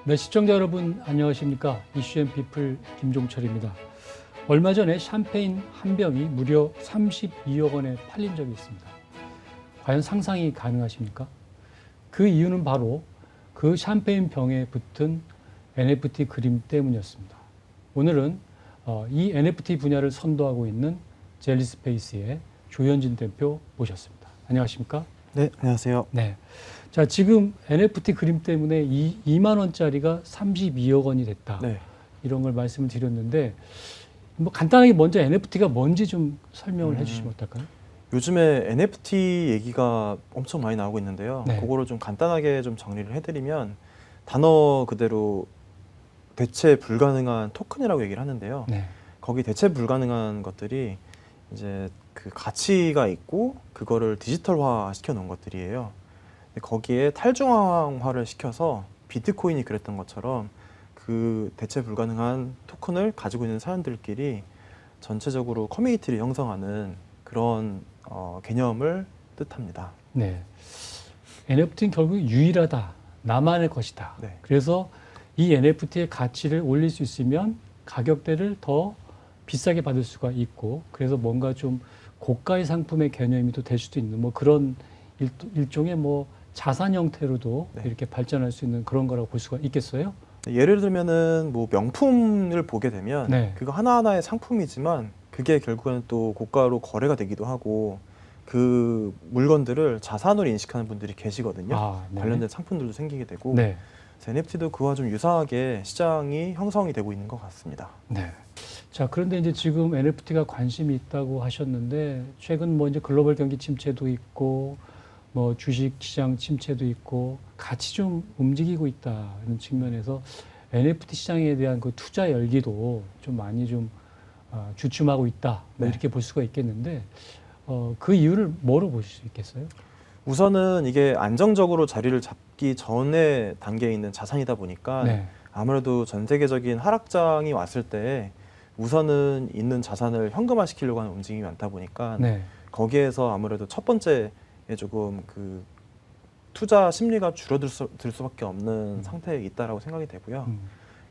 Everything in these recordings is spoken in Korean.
네, 시청자 여러분 안녕하십니까? 이슈앤피플 김종철입니다. 얼마 전에 샴페인 한 병이 무려 32억 원에 팔린 적이 있습니다. 과연 상상이 가능하십니까? 그 이유는 바로 그 샴페인 병에 붙은 NFT 그림 때문이었습니다. 오늘은 이 NFT 분야를 선도하고 있는 젤리스페이스의 조현진 대표 모셨습니다. 안녕하십니까? 네, 안녕하세요. 네. 자, 지금 NFT 그림 때문에 2만 원짜리가 32억 원이 됐다. 네. 이런 걸 말씀을 드렸는데, 뭐 간단하게 먼저 NFT가 뭔지 좀 설명을 해주시면 어떨까요? 요즘에 NFT 얘기가 엄청 많이 나오고 있는데요. 네. 그거를 좀 간단하게 좀 정리를 해드리면 단어 그대로 대체 불가능한 토큰이라고 얘기를 하는데요. 네. 거기 대체 불가능한 것들이 이제 그 가치가 있고 그거를 디지털화 시켜 놓은 것들이에요. 근데 거기에 탈중앙화를 시켜서 비트코인이 그랬던 것처럼 그 대체 불가능한 토큰을 가지고 있는 사람들끼리 전체적으로 커뮤니티를 형성하는 그런 개념을 뜻합니다. 네. NFT는 결국 유일하다. 나만의 것이다. 네. 그래서 이 NFT의 가치를 올릴 수 있으면 가격대를 더 비싸게 받을 수가 있고, 그래서 뭔가 좀 고가의 상품의 개념이 또 될 수도 있는 뭐 그런 일종의 뭐 자산 형태로도 네. 이렇게 발전할 수 있는 그런 거라고 볼 수가 있겠어요? 예를 들면은 뭐 명품을 보게 되면 네. 그거 하나하나의 상품이지만 그게 결국에는 또 고가로 거래가 되기도 하고 그 물건들을 자산으로 인식하는 분들이 계시거든요. 아, 네. 관련된 상품들도 생기게 되고 네. NFT도 그와 좀 유사하게 시장이 형성이 되고 있는 것 같습니다. 네. 자, 그런데 이제 지금 NFT가 관심이 있다고 하셨는데, 최근 뭐 이제 글로벌 경기 침체도 있고, 뭐 주식 시장 침체도 있고, 같이 좀 움직이고 있다는 측면에서 NFT 시장에 대한 그 투자 열기도 좀 많이 좀 주춤하고 있다. 뭐 네. 이렇게 볼 수가 있겠는데, 그 이유를 뭐로 보실 수 있겠어요? 우선은 이게 안정적으로 자리를 잡기 전에 단계에 있는 자산이다 보니까 네. 아무래도 전 세계적인 하락장이 왔을 때 우선은 있는 자산을 현금화 시키려고 하는 움직임이 많다 보니까 네. 거기에서 아무래도 첫 번째에 조금 그 투자 심리가 줄어들 수밖에 없는 상태에 있다라고 생각이 되고요.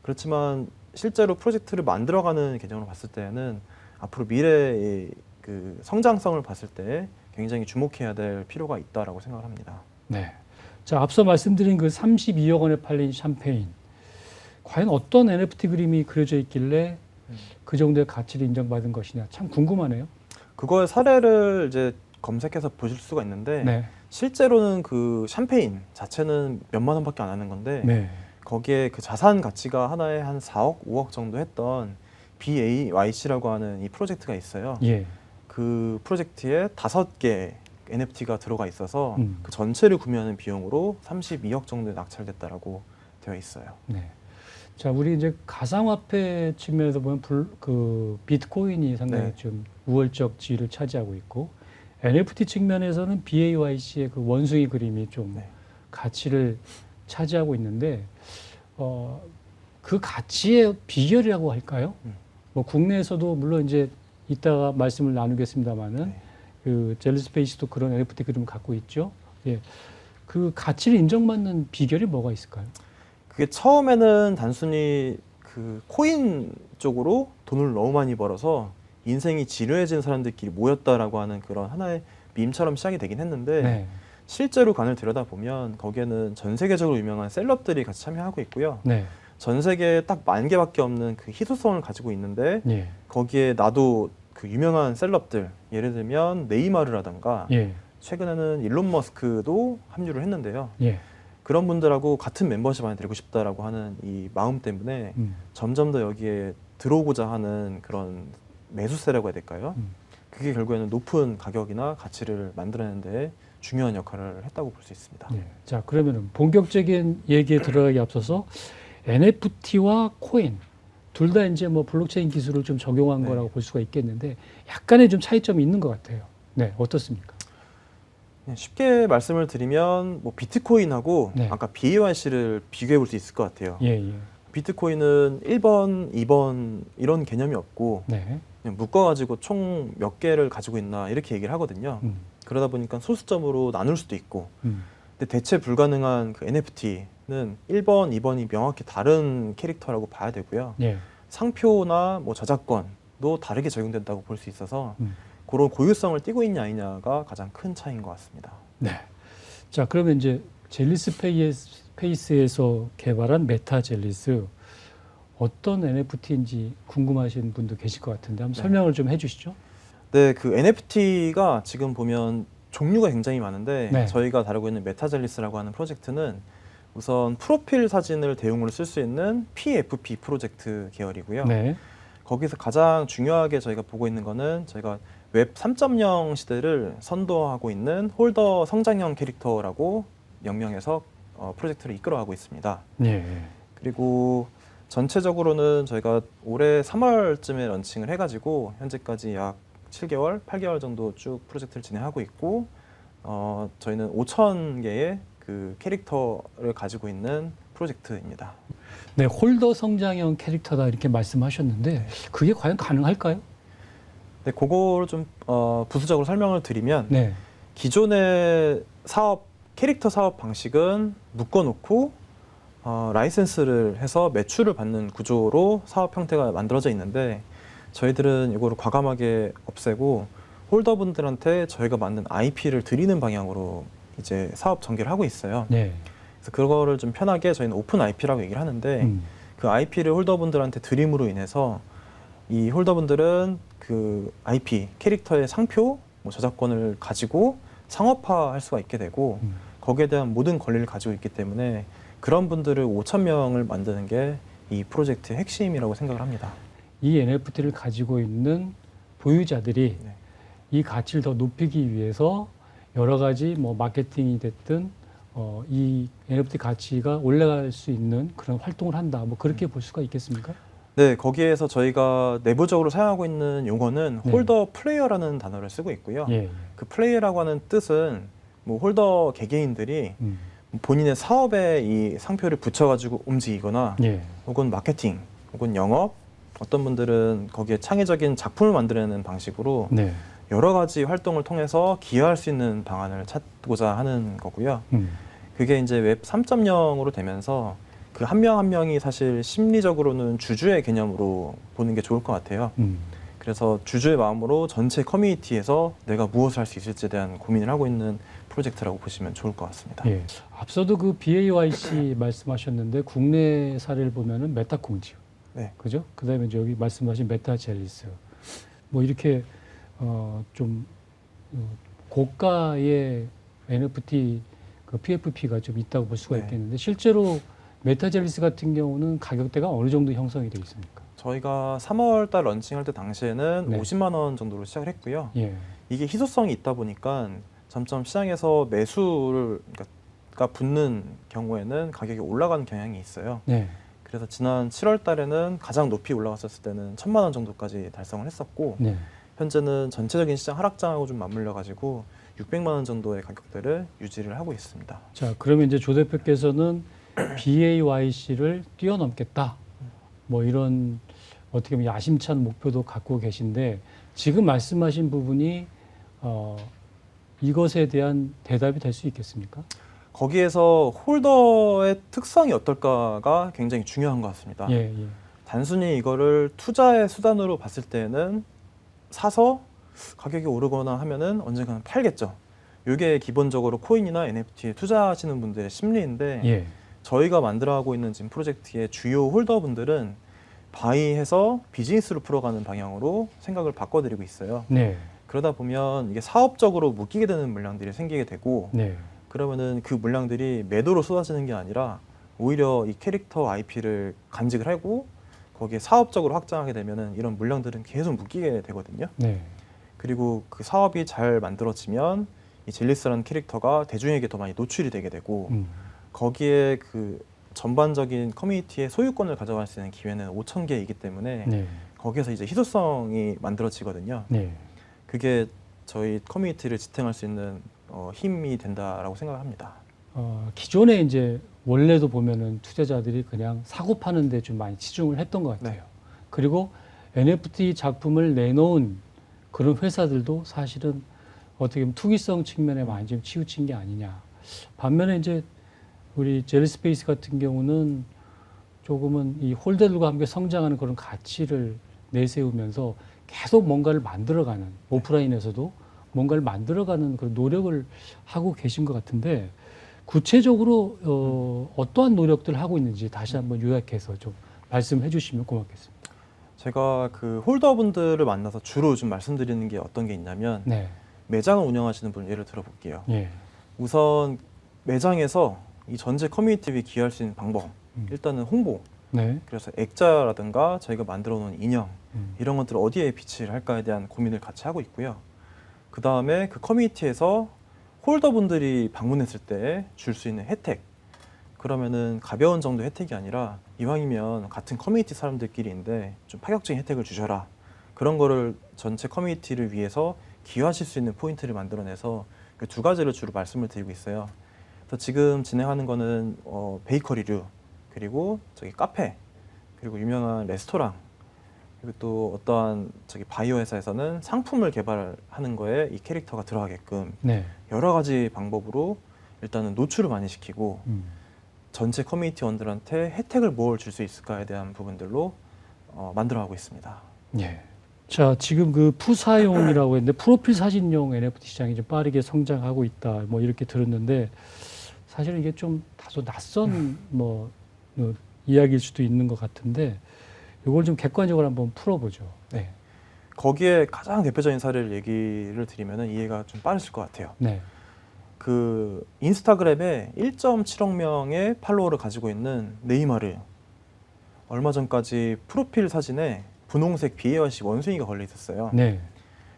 그렇지만 실제로 프로젝트를 만들어가는 개념으로 봤을 때는 앞으로 미래의 그 성장성을 봤을 때 굉장히 주목해야 될 필요가 있다라고 생각을 합니다. 네. 자, 앞서 말씀드린 그 32억 원에 팔린 샴페인. 과연 어떤 NFT 그림이 그려져 있길래 그 정도의 가치를 인정받은 것이냐. 참 궁금하네요. 그거의 사례를 이제 검색해서 보실 수가 있는데 네. 실제로는 그 샴페인 자체는 몇만 원밖에 안 하는 건데 네. 거기에 그 자산 가치가 하나에 한 4억, 5억 정도 했던 BAYC라고 하는 이 프로젝트가 있어요. 예. 그 프로젝트에 5개 NFT가 들어가 있어서 음. 그 전체를 구매하는 비용으로 32억 정도에 낙찰됐다라고 되어 있어요. 네. 자, 우리 이제 가상화폐 측면에서 보면 그 비트코인이 상당히 네. 좀 우월적 지위를 차지하고 있고, NFT 측면에서는 BAYC의 그 원숭이 그림이 좀 네. 가치를 차지하고 있는데, 그 가치의 비결이라고 할까요? 뭐 국내에서도 물론 이제 이따가 말씀을 나누겠습니다만은 네. 그 젤리스페이스도 그런 NFT 그림을 갖고 있죠. 예. 그 가치를 인정받는 비결이 뭐가 있을까요? 그게 처음에는 단순히 그 코인 쪽으로 돈을 너무 많이 벌어서 인생이 지루해진 사람들끼리 모였다라고 하는 그런 하나의 밈처럼 시작이 되긴 했는데 네. 실제로 관을 들여다보면 거기에는 전 세계적으로 유명한 셀럽들이 같이 참여하고 있고요. 네. 전 세계에 딱 10,000개밖에 없는 그 희소성을 가지고 있는데 예. 거기에 나도 그 유명한 셀럽들 예를 들면 네이마르라든가 예. 최근에는 일론 머스크도 합류를 했는데요. 예. 그런 분들하고 같은 멤버십 안에 들고 싶다라고 하는 이 마음 때문에 점점 더 여기에 들어오고자 하는 그런 매수세라고 해야 될까요? 그게 결국에는 높은 가격이나 가치를 만들어내는 데 중요한 역할을 했다고 볼 수 있습니다. 예. 자, 그러면은 본격적인 얘기에 들어가기 앞서서 NFT와 코인 둘 다 이제 뭐 블록체인 기술을 좀 적용한 네. 거라고 볼 수가 있겠는데 약간의 좀 차이점이 있는 것 같아요. 네, 어떻습니까? 쉽게 말씀을 드리면 뭐 비트코인하고 네. 아까 BAYC를 비교해 볼 수 있을 것 같아요. 예, 예. 비트코인은 1번, 2번 이런 개념이 없고 네. 그냥 묶어가지고 총 몇 개를 가지고 있나 이렇게 얘기를 하거든요. 그러다 보니까 소수점으로 나눌 수도 있고 근데 대체 불가능한 그 NFT는 1번, 2번이 명확히 다른 캐릭터라고 봐야 되고요. 예. 상표나 뭐 저작권도 다르게 적용된다고 볼 수 있어서 그런 고유성을 띠고 있냐 아니냐가 가장 큰 차이인 것 같습니다. 네. 자, 그러면 이제 젤리스 페이스에서 개발한 메타 젤리스 어떤 NFT인지 궁금하신 분도 계실 것 같은데 한번 네. 설명을 좀 해주시죠. 네, 그 NFT가 지금 보면 종류가 굉장히 많은데 네. 저희가 다루고 있는 메타젤리스라고 하는 프로젝트는 우선 프로필 사진을 대용으로 쓸 수 있는 PFP 프로젝트 계열이고요. 네. 거기서 가장 중요하게 저희가 보고 있는 거는 저희가 웹 3.0 시대를 선도하고 있는 홀더 성장형 캐릭터라고 명명해서 프로젝트를 이끌어가고 있습니다. 예. 그리고 전체적으로는 저희가 올해 3월쯤에 런칭을 해가지고 현재까지 약 7개월, 8개월 정도 쭉 프로젝트를 진행하고 있고 저희는 5,000개의 그 캐릭터를 가지고 있는 프로젝트입니다. 네, 홀더 성장형 캐릭터다 이렇게 말씀하셨는데 그게 과연 가능할까요? 네, 그거를 좀 부수적으로 설명을 드리면 네. 기존의 캐릭터 사업 방식은 묶어놓고 라이센스를 해서 매출을 받는 구조로 사업 형태가 만들어져 있는데 저희들은 이거를 과감하게 없애고 홀더분들한테 저희가 만든 IP를 드리는 방향으로 이제 사업 전개를 하고 있어요. 네. 그래서 그거를 좀 편하게 저희는 오픈 IP라고 얘기를 하는데 그 IP를 홀더분들한테 드림으로 인해서 이 홀더분들은 그 IP 캐릭터의 상표, 뭐 저작권을 가지고 상업화할 수가 있게 되고 거기에 대한 모든 권리를 가지고 있기 때문에 그런 분들을 5,000명을 만드는 게 이 프로젝트의 핵심이라고 생각을 합니다. 이 NFT를 가지고 있는 보유자들이 네. 이 가치를 더 높이기 위해서 여러 가지 뭐 마케팅이 됐든 이 NFT 가치가 올라갈 수 있는 그런 활동을 한다. 뭐 그렇게 볼 수가 있겠습니까? 네, 거기에서 저희가 내부적으로 사용하고 있는 용어는 네. 홀더 플레이어라는 단어를 쓰고 있고요. 예. 그 플레이라고 하는 뜻은 뭐 홀더 개개인들이 본인의 사업에 이 상표를 붙여가지고 움직이거나 예. 혹은 마케팅 혹은 영업 어떤 분들은 거기에 창의적인 작품을 만들어내는 방식으로 네. 여러 가지 활동을 통해서 기여할 수 있는 방안을 찾고자 하는 거고요. 그게 이제 웹 3.0으로 되면서 그 한 명 한 명이 사실 심리적으로는 주주의 개념으로 보는 게 좋을 것 같아요. 그래서 주주의 마음으로 전체 커뮤니티에서 내가 무엇을 할 수 있을지에 대한 고민을 하고 있는 프로젝트라고 보시면 좋을 것 같습니다. 예. 앞서도 그 BAYC 말씀하셨는데 국내 사례를 보면은 메타공지요. 네. 그죠? 그다음에 이제 여기 말씀하신 메타젤리스. 뭐 이렇게 좀 고가의 NFT 그 PFP가 좀 있다고 볼 수가 네. 있겠는데 실제로 메타젤리스 같은 경우는 가격대가 어느 정도 형성이 되어 있습니까? 저희가 3월 달 런칭할 때 당시에는 네. 50만 원 정도로 시작을 했고요. 예. 이게 희소성이 있다 보니까 점점 시장에서 매수를 그러니까 붙는 경우에는 가격이 올라가는 경향이 있어요. 네. 그래서 지난 7월 달에는 가장 높이 올라갔었을 때는 1,000만 원 정도까지 달성을 했었고 네. 현재는 전체적인 시장 하락장하고 좀 맞물려 가지고 600만 원 정도의 가격대를 유지를 하고 있습니다. 자, 그러면 이제 조 대표께서는 BAYC를 뛰어넘겠다. 뭐 이런 어떻게 보면 야심찬 목표도 갖고 계신데 지금 말씀하신 부분이 이것에 대한 대답이 될 수 있겠습니까? 거기에서 홀더의 특성이 어떨까가 굉장히 중요한 것 같습니다. 예, 예. 단순히 이거를 투자의 수단으로 봤을 때는 사서 가격이 오르거나 하면은 언젠가는 팔겠죠. 이게 기본적으로 코인이나 NFT에 투자하시는 분들의 심리인데 예. 저희가 만들어가고 있는 지금 프로젝트의 주요 홀더분들은 바이해서 비즈니스로 풀어가는 방향으로 생각을 바꿔드리고 있어요. 네. 그러다 보면 이게 사업적으로 묶이게 되는 물량들이 생기게 되고 네. 그러면은 그 물량들이 매도로 쏟아지는 게 아니라 오히려 이 캐릭터 IP를 간직을 하고 거기에 사업적으로 확장하게 되면은 이런 물량들은 계속 묶이게 되거든요. 네. 그리고 그 사업이 잘 만들어지면 이 젤리스라는 캐릭터가 대중에게 더 많이 노출이 되게 되고 거기에 그 전반적인 커뮤니티의 소유권을 가져갈 수 있는 기회는 5,000개이기 때문에 네. 거기에서 이제 희소성이 만들어지거든요. 네. 그게 저희 커뮤니티를 지탱할 수 있는 힘이 된다라고 생각을 합니다. 기존에 이제 원래도 보면은 투자자들이 그냥 사고 파는 데 좀 많이 치중을 했던 것 같아요. 네. 그리고 NFT 작품을 내놓은 그런 회사들도 사실은 어떻게 보면 투기성 측면에 많이 좀 치우친 게 아니냐. 반면에 이제 우리 젤리스페이스 같은 경우는 조금은 이 홀더들과 함께 성장하는 그런 가치를 내세우면서 계속 뭔가를 만들어가는, 오프라인에서도 뭔가를 만들어가는 그런 노력을 하고 계신 것 같은데, 구체적으로 어떠한 노력들을 하고 있는지 다시 한번 요약해서 좀 말씀해 주시면 고맙겠습니다. 제가 그 홀더분들을 만나서 주로 좀 말씀드리는 게 어떤 게 있냐면 네. 매장을 운영하시는 분 예를 들어볼게요. 예. 우선 매장에서 이 전체 커뮤니티에 기여할 수 있는 방법, 일단은 홍보, 네. 그래서 액자라든가 저희가 만들어 놓은 인형 음. 이런 것들을 어디에 비치를 할까에 대한 고민을 같이 하고 있고요. 그 다음에 그 커뮤니티에서 홀더분들이 방문했을 때 줄 수 있는 혜택, 그러면은 가벼운 정도 혜택이 아니라 이왕이면 같은 커뮤니티 사람들끼리인데 좀 파격적인 혜택을 주셔라. 그런 거를 전체 커뮤니티를 위해서 기여하실 수 있는 포인트를 만들어내서 그 두 가지를 주로 말씀을 드리고 있어요. 그래서 지금 진행하는 거는 베이커리류, 그리고 저기 카페, 그리고 유명한 레스토랑, 그리고 또 어떠한 저기 바이오 회사에서는 상품을 개발하는 거에 이 캐릭터가 들어가게끔 네. 여러 가지 방법으로 일단은 노출을 많이 시키고 전체 커뮤니티원들한테 혜택을 뭘 줄 수 있을까에 대한 부분들로 만들어가고 있습니다. 예. 자, 지금 그 푸사용이라고 했는데 프로필 사진용 NFT 시장이 좀 빠르게 성장하고 있다. 뭐 이렇게 들었는데 사실은 이게 좀 다소 낯선 이야기일 수도 있는 것 같은데 이걸 좀 객관적으로 한번 풀어보죠. 네. 거기에 가장 대표적인 사례를 얘기를 드리면은 이해가 좀 빠르실 것 같아요. 네. 그 인스타그램에 1.7억 명의 팔로워를 가지고 있는 네이마르, 얼마 전까지 프로필 사진에 분홍색 비에어식 원숭이가 걸려 있었어요. 네.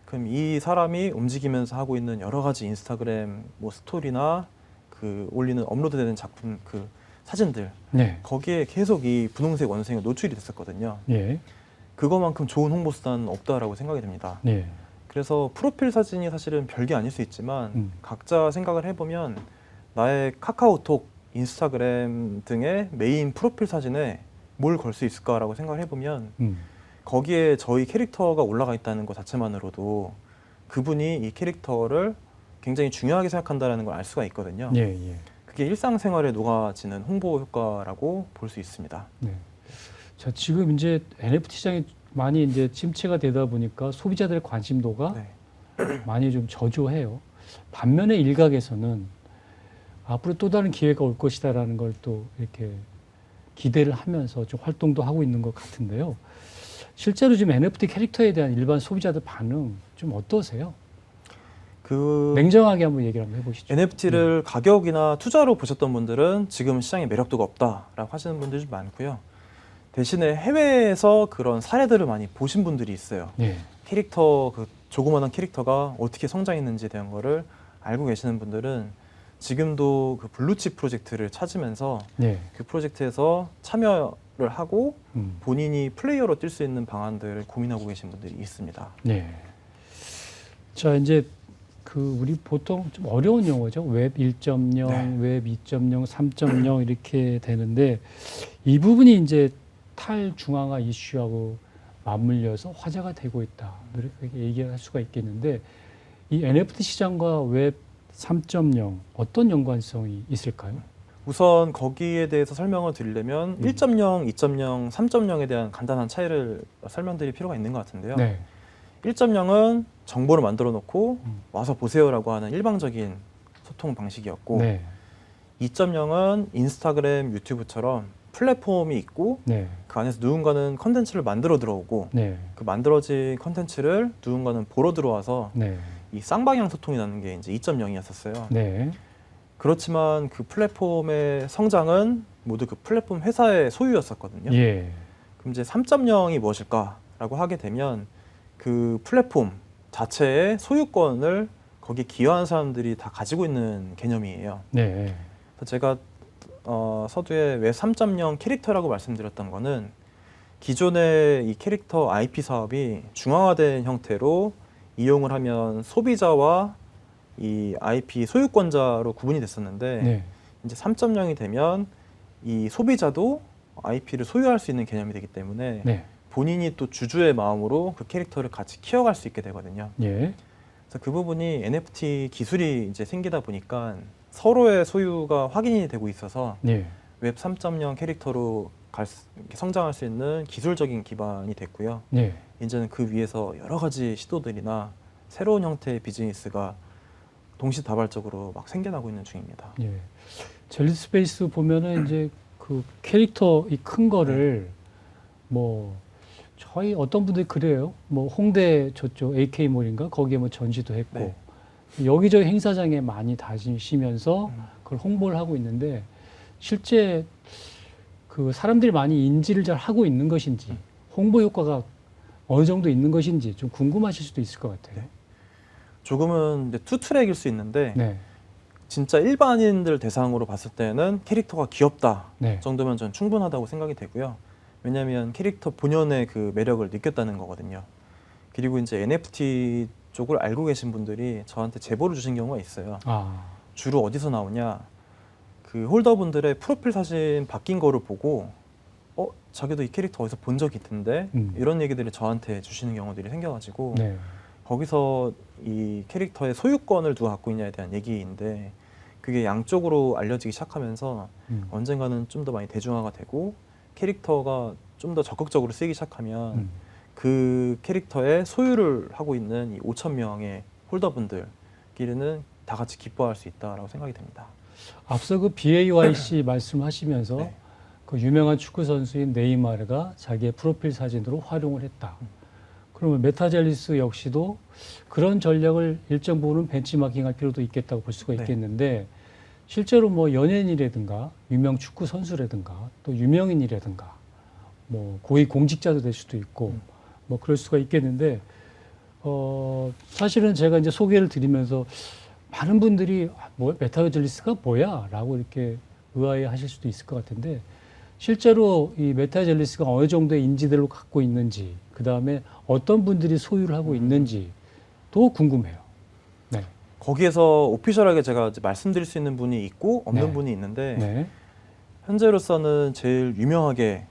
그럼 이 사람이 움직이면서 하고 있는 여러 가지 인스타그램 뭐 스토리나 그 올리는 업로드되는 작품 그 사진들, 네. 거기에 계속 이 분홍색 원숭이가 노출이 됐었거든요. 예. 그거만큼 좋은 홍보 수단은 없다라고 생각이 됩니다. 네. 그래서 프로필 사진이 사실은 별게 아닐 수 있지만 각자 생각을 해보면 나의 카카오톡, 인스타그램 등의 메인 프로필 사진에 뭘 걸 수 있을까라고 생각을 해보면 거기에 저희 캐릭터가 올라가 있다는 것 자체만으로도 그분이 이 캐릭터를 굉장히 중요하게 생각한다는 걸 알 수가 있거든요. 예. 예. 그게 일상생활에 녹아지는 홍보 효과라고 볼 수 있습니다. 네. 자, 지금 이제 NFT 시장이 많이 이제 침체가 되다 보니까 소비자들의 관심도가 네. 많이 좀 저조해요. 반면에 일각에서는 앞으로 또 다른 기회가 올 것이다라는 걸 또 이렇게 기대를 하면서 좀 활동도 하고 있는 것 같은데요. 실제로 지금 NFT 캐릭터에 대한 일반 소비자들 반응 좀 어떠세요? 그 냉정하게 한번 얘기를 한번 해보시죠. NFT를 가격이나 투자로 보셨던 분들은 지금 시장에 매력도가 없다라고 하시는 분들이 좀 많고요. 대신에 해외에서 그런 사례들을 많이 보신 분들이 있어요. 네. 캐릭터, 그 조그마한 캐릭터가 어떻게 성장했는지에 대한 거를 알고 계시는 분들은 지금도 그 블루칩 프로젝트를 찾으면서 네. 그 프로젝트에서 참여를 하고 음. 본인이 플레이어로 뛸 수 있는 방안들을 고민하고 계신 분들이 있습니다. 네. 자, 이제 그 우리 보통 좀 어려운 용어죠. 웹 1.0, 네. 웹 2.0, 3.0 이렇게 되는데 이 부분이 이제 탈중앙화 이슈하고 맞물려서 화제가 되고 있다. 이렇게 얘기할 수가 있겠는데 이 NFT 시장과 웹 3.0 어떤 연관성이 있을까요? 우선 거기에 대해서 설명을 드리려면 1.0, 2.0, 3.0에 대한 간단한 차이를 설명드릴 필요가 있는 것 같은데요. 네. 1.0은 정보를 만들어 놓고 와서 보세요라고 하는 일방적인 소통 방식이었고 네. 2.0은 인스타그램, 유튜브처럼 플랫폼이 있고 네. 그 안에서 누군가는 컨텐츠를 만들어 들어오고 네. 그 만들어진 컨텐츠를 누군가는 보러 들어와서 네. 이 쌍방향 소통이 나는 게 이제 2.0이었었어요. 네. 그렇지만 그 플랫폼의 성장은 모두 그 플랫폼 회사의 소유였었거든요. 예. 그럼 이제 3.0이 무엇일까라고 하게 되면 그 플랫폼 자체의 소유권을 거기에 기여한 사람들이 다 가지고 있는 개념이에요. 네. 그래서 제가 서두에 웹 3.0 캐릭터라고 말씀드렸던 거는 기존의 이 캐릭터 IP 사업이 중앙화된 형태로 이용을 하면 소비자와 이 IP 소유권자로 구분이 됐었는데 네. 이제 3.0이 되면 이 소비자도 IP를 소유할 수 있는 개념이 되기 때문에 네. 본인이 또 주주의 마음으로 그 캐릭터를 같이 키워갈 수 있게 되거든요. 예. 그래서 그 부분이 NFT 기술이 이제 생기다 보니까 서로의 소유가 확인이 되고 있어서 네. 웹 3.0 캐릭터로 성장할 수 있는 기술적인 기반이 됐고요. 네. 이제는 그 위에서 여러 가지 시도들이나 새로운 형태의 비즈니스가 동시다발적으로 막 생겨나고 있는 중입니다. 예. 젤리 스페이스 보면은 이제 그 캐릭터 이 큰 거를 뭐 저희 어떤 분들이 그래요. 뭐 홍대 저쪽 AK몰인가 거기에 뭐 전시도 했고 네. 여기저기 행사장에 많이 다니시면서 그걸 홍보를 하고 있는데 실제 그 사람들이 많이 인지를 잘 하고 있는 것인지 홍보 효과가 어느 정도 있는 것인지 좀 궁금하실 수도 있을 것 같아요. 조금은 이제 투트랙일 수 있는데 네. 진짜 일반인들 대상으로 봤을 때는 캐릭터가 귀엽다 네. 정도면 전 충분하다고 생각이 되고요. 왜냐하면 캐릭터 본연의 그 매력을 느꼈다는 거거든요. 그리고 이제 NFT 쪽을 알고 계신 분들이 저한테 제보를 주신 경우가 있어요. 아. 주로 어디서 나오냐? 그 홀더분들의 프로필 사진 바뀐 거를 보고 자기도 이 캐릭터 어디서 본 적이 있던데 이런 얘기들을 저한테 주시는 경우들이 생겨가지고 네. 거기서 이 캐릭터의 소유권을 누가 갖고 있냐에 대한 얘기인데 그게 양쪽으로 알려지기 시작하면서 언젠가는 좀 더 많이 대중화가 되고 캐릭터가 좀 더 적극적으로 쓰이기 시작하면 그 캐릭터의 소유를 하고 있는 이 5천 명의 홀더분들끼리는 다 같이 기뻐할 수 있다라고 생각이 됩니다. 앞서 그 BAYC 말씀하시면서 네. 그 유명한 축구 선수인 네이마르가 자기의 프로필 사진으로 활용을 했다. 그러면 메타젤리스 역시도 그런 전략을 일정 부분은 벤치마킹할 필요도 있겠다고 볼 수가 네. 있겠는데 실제로 뭐 연예인이라든가 유명 축구 선수라든가 또 유명인이라든가 뭐 고위 공직자도 될 수도 있고 뭐 그럴 수가 있겠는데 사실은 제가 이제 소개를 드리면서 많은 분들이 뭐 메타젤리스가 뭐야라고 이렇게 의아해하실 수도 있을 것 같은데 실제로 이 메타젤리스가 어느 정도의 인지도를 갖고 있는지 그 다음에 어떤 분들이 소유를 하고 있는지도 궁금해요. 네. 거기에서 오피셜하게 제가 이제 말씀드릴 수 있는 분이 있고 없는 네. 분이 있는데 네. 현재로서는 제일 유명하게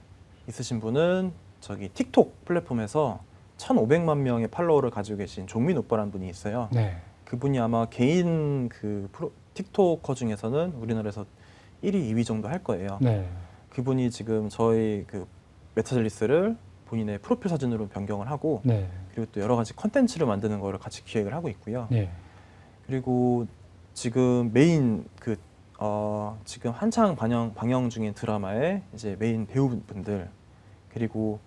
있으신 분은 저기 틱톡 플랫폼에서 1,500만 명의 팔로워를 가지고 계신 종민 오빠라는 분이 있어요. 네. 그분이 아마 개인 그 틱토커 중에서는 우리나라에서 1위, 2위 정도 할 거예요. 네. 그분이 지금 저희 그 메타젤리스를 본인의 프로필 사진으로 변경을 하고 네. 그리고 또 여러 가지 컨텐츠를 만드는 거를 같이 기획을 하고 있고요. 네. 그리고 지금 메인 지금 한창 방영 중인 드라마의 이제 메인 배우분들 그리고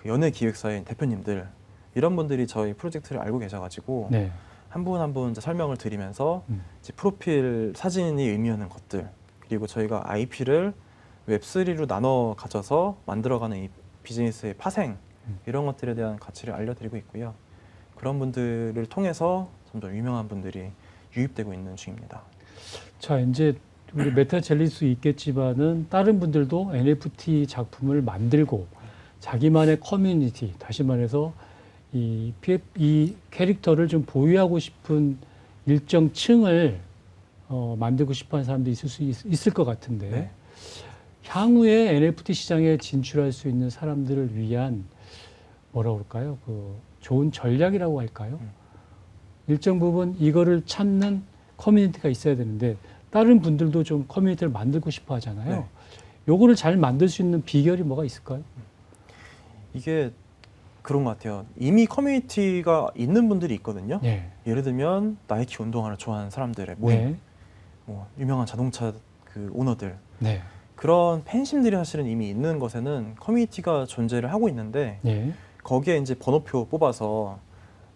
그 연예 기획사의 대표님들 이런 분들이 저희 프로젝트를 알고 계셔가지고 네. 한 분 한 분 이제 설명을 드리면서 이제 프로필 사진이 의미하는 것들 그리고 저희가 IP를 웹3로 나눠 가져서 만들어가는 이 비즈니스의 파생 이런 것들에 대한 가치를 알려드리고 있고요. 그런 분들을 통해서 점점 유명한 분들이 유입되고 있는 중입니다. 자, 이제 우리 메타젤리스 있겠지만은 다른 분들도 NFT 작품을 만들고 자기만의 커뮤니티, 다시 말해서 이 캐릭터를 좀 보유하고 싶은 일정 층을 만들고 싶어하는 사람도 있을 것 같은데 네. 향후에 NFT 시장에 진출할 수 있는 사람들을 위한 뭐라 그럴까요? 그 좋은 전략이라고 할까요? 일정 부분 이거를 찾는 커뮤니티가 있어야 되는데 다른 분들도 좀 커뮤니티를 만들고 싶어 하잖아요. 네. 요거를 잘 만들 수 있는 비결이 뭐가 있을까요? 이게 그런 것 같아요. 이미 커뮤니티가 있는 분들이 있거든요. 네. 예를 들면 나이키 운동화를 좋아하는 사람들의 모임, 네. 뭐 유명한 자동차 그 오너들 네. 그런 팬심들이 사실은 이미 있는 것에는 커뮤니티가 존재를 하고 있는데 네. 거기에 이제 번호표 뽑아서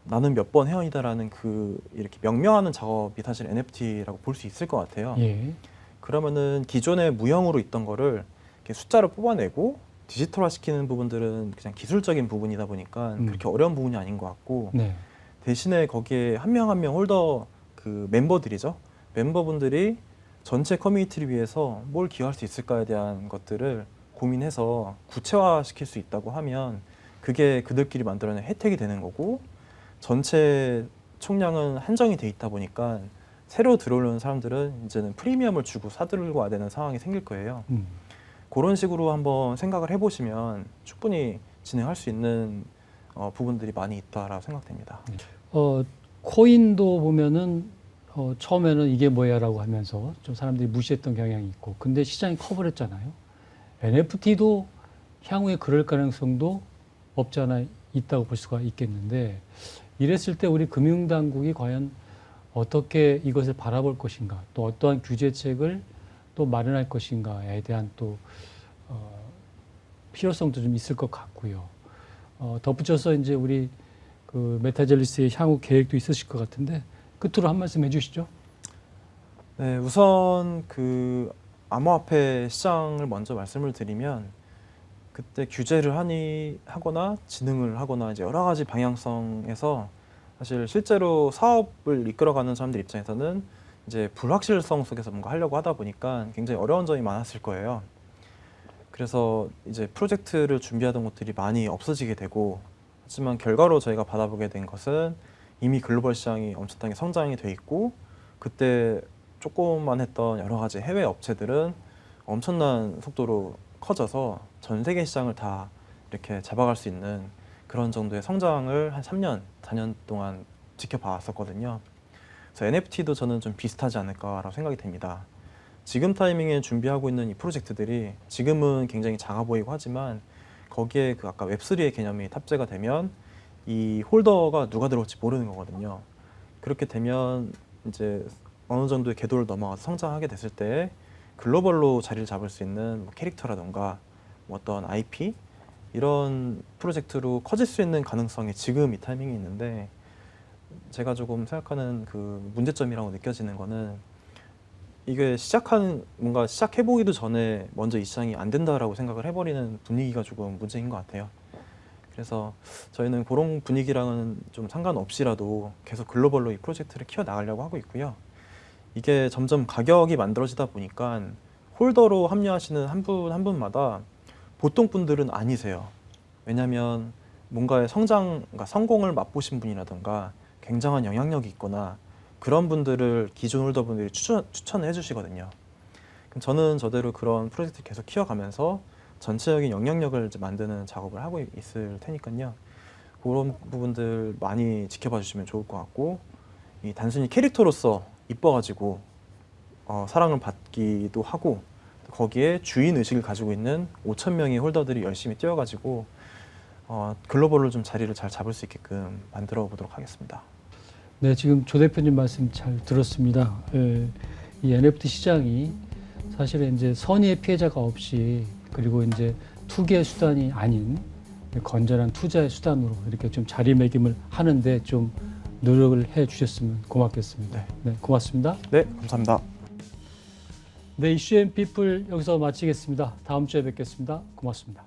나는 몇 번 회원이다라는 그 이렇게 명명하는 작업이 사실 NFT라고 볼 수 있을 것 같아요. 예. 그러면은 기존에 무형으로 있던 거를 이렇게 숫자를 뽑아내고 디지털화 시키는 부분들은 그냥 기술적인 부분이다 보니까 그렇게 어려운 부분이 아닌 것 같고 네. 대신에 거기에 한 명 한 명 홀더 그 멤버들이죠. 멤버분들이 전체 커뮤니티를 위해서 뭘 기여할 수 있을까에 대한 것들을 고민해서 구체화 시킬 수 있다고 하면 그게 그들끼리 만들어낸 혜택이 되는 거고 전체 총량은 한정이 돼 있다 보니까 새로 들어오는 사람들은 이제는 프리미엄을 주고 사들고 와야 되는 상황이 생길 거예요. 그런 식으로 한번 생각을 해보시면 충분히 진행할 수 있는 부분들이 많이 있다라고 생각됩니다. 코인도 보면은 처음에는 이게 뭐야라고 하면서 좀 사람들이 무시했던 경향이 있고, 근데 시장이 커버렸잖아요. NFT도 향후에 그럴 가능성도 없지 않아 있다고 볼 수가 있겠는데, 이랬을 때 우리 금융당국이 과연 어떻게 이것을 바라볼 것인가, 또 어떠한 규제책을 또 마련할 것인가에 대한 또 필요성도 좀 있을 것 같고요. 덧붙여서 이제 우리 그 메타젤리스의 향후 계획도 있으실 것 같은데 끝으로 한 말씀 해주시죠. 네, 우선 그 암호화폐 시장을 먼저 말씀을 드리면 그때 규제를 하거나 진흥을 하거나 이제 여러 가지 방향성에서 사실 실제로 사업을 이끌어가는 사람들 입장에서는 이제 불확실성 속에서 뭔가 하려고 하다 보니까 굉장히 어려운 점이 많았을 거예요. 그래서 이제 프로젝트를 준비하던 것들이 많이 없어지게 되고, 하지만 결과로 저희가 받아보게 된 것은 이미 글로벌 시장이 엄청나게 성장이 돼 있고, 그때 조금만 했던 여러 가지 해외 업체들은 엄청난 속도로 커져서 전 세계 시장을 다 이렇게 잡아갈 수 있는 그런 정도의 성장을 한 3년, 4년 동안 지켜봤었거든요. 그래서 NFT도 저는 좀 비슷하지 않을까라고 생각이 됩니다. 지금 타이밍에 준비하고 있는 이 프로젝트들이 지금은 굉장히 작아 보이고 하지만 거기에 그 아까 웹3의 개념이 탑재가 되면 이 홀더가 누가 들어올지 모르는 거거든요. 그렇게 되면 이제 어느 정도의 궤도를 넘어가서 성장하게 됐을 때 글로벌로 자리를 잡을 수 있는 뭐 캐릭터라던가 뭐 어떤 IP 이런 프로젝트로 커질 수 있는 가능성이 지금 이 타이밍이 있는데, 제가 조금 생각하는 그 문제점이라고 느껴지는 거는 이게 뭔가 시작해보기도 전에 먼저 이 시장이 안 된다라고 생각을 해버리는 분위기가 조금 문제인 것 같아요. 그래서 저희는 그런 분위기랑은 좀 상관없이라도 계속 글로벌로 이 프로젝트를 키워나가려고 하고 있고요. 이게 점점 가격이 만들어지다 보니까 홀더로 합류하시는 한 분 한 분마다 보통 분들은 아니세요. 왜냐하면 뭔가의 그러니까 성공을 맛보신 분이라든가 굉장한 영향력이 있거나 그런 분들을 기존 홀더분들이 추천을 해주시거든요. 그럼 저는 저대로 그런 프로젝트를 계속 키워가면서 전체적인 영향력을 이제 만드는 작업을 하고 있을 테니까요. 그런 부분들 많이 지켜봐 주시면 좋을 것 같고, 이 단순히 캐릭터로서 이뻐가지고 사랑을 받기도 하고, 거기에 주인 의식을 가지고 있는 5천 명의 홀더들이 열심히 뛰어가지고 글로벌로 좀 자리를 잘 잡을 수 있게끔 만들어 보도록 하겠습니다. 네, 지금 조 대표님 말씀 잘 들었습니다. 이 NFT 시장이 사실은 이제 선의의 피해자가 없이, 그리고 이제 투기의 수단이 아닌 건전한 투자의 수단으로 이렇게 좀 자리매김을 하는데 좀 노력을 해 주셨으면 고맙겠습니다. 네, 고맙습니다. 네, 감사합니다. 네, 이슈 앤 피플 여기서 마치겠습니다. 다음 주에 뵙겠습니다. 고맙습니다.